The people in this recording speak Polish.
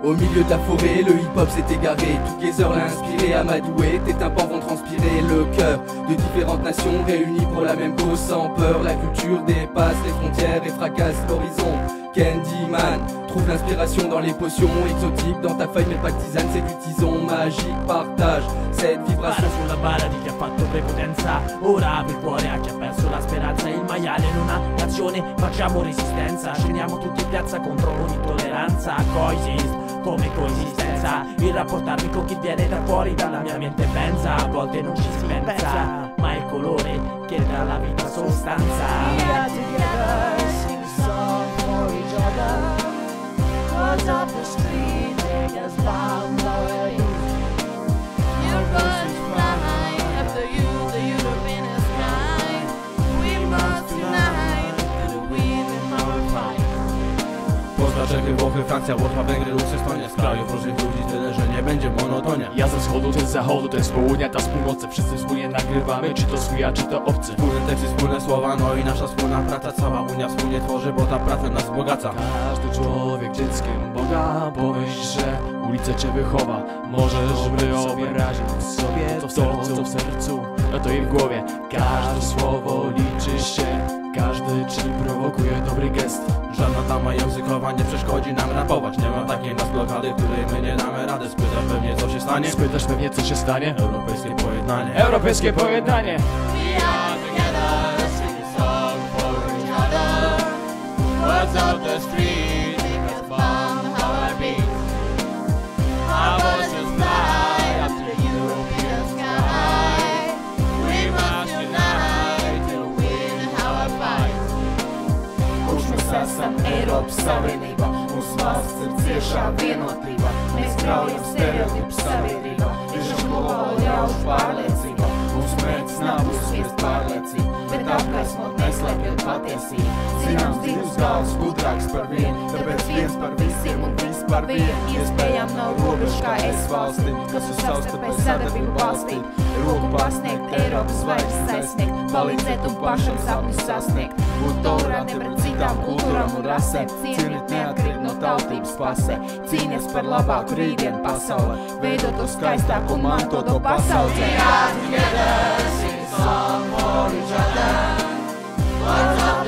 Au milieu de la forêt, le hip-hop s'est égaré. Toutes les heures l'a inspiré, amadoué. Tes tympans vont transpirer le cœur de différentes nations réunies pour la même cause sans peur. La culture dépasse les frontières et fracasse l'horizon. Candyman trouve l'inspiration dans les potions exotiques. Dans ta feuille, mais pas de tisane, c'est du tison magique. Partage cette vibration sulla bara di chi ha fatto prepotenza. Ora apri il cuore a chi ha perso la speranza. Il maiale in una nazione, facciamo resistenza. Scendiamo tutti in piazza contro l'intolleranza. Coexist come coesistenza. Il rapportarmi con chi viene da fuori dalla mia mente pensa. A volte non ci si pensa, ma è il colore che dà la vita sostanza. We are together, sing a song for each other. Close up the street, make us bound our youth. Your birds fly after you, the European sky. We must unite to the wind and our fight. Polska, Czechy, Włochy, Francja, Łotwa, Węgry, Rus, Estonia. Z krajów różnych ludzi tyle, że nie będzie monotonia. Ja ze wschodu, ty z zachodu, ty z południa, ta z północy. Wszyscy wspólnie nagrywamy, czy to swój, czy to obcy. Wspólne teksty, wspólne słowa, no i nasza wspólna praca. Cała Unia wspólnie tworzy, bo ta praca nas wzbogaca. Każdy człowiek dzieckiem Boga. Pomyśl, że ulica cię wychowa. Możesz sobie wyrazić sobie to w sercu, a to i w głowie. Każde słowo liczy się, każdy czyn prowokuje dobry gest. Żadna tama językowa nie przeszkodzi nam rapować. Nie ma takiej nas blokady, której my nie damy rady. Spytasz pewnie co się stanie? Spytasz pewnie co się stanie? Europejskie pojednanie. Europejskie pojednanie. We are together, sing a song for each other. Words of the street, make us bound our beat. Our voices fly up to the European sky. We must unite to win our fight. Kurš mēs esam Eiropas Savienība, mūsu valsts ir ciešā vienotība. Mēs graujam stereotipus sabiedrībā, viržam globālo ļaužu pārliecību. Mūsu mērķis nav uzspiest pārliecību, bet apgaismot neslēpjot patiesību. Zināms, divas galvas gudrāks par vienu, tāpēc viens par visiem un viss par vienu. Iespējām nav robežu kā es valsti, kas uz savstarpēju sadarbību balstīt. Roku pasniegt, Eiropas zvaigznes aizsniegt, palīdzēt un pašam sapņus sasniegt. Būt tolerantiem pret citām kultūrām un rasēm, cienīt neatkarīgi no tautības pasē. Cīnies par labāku rītdienu pasaulē, veidot to skaistāku un mantot to pasauli. We are together, sing a song for each other. Words of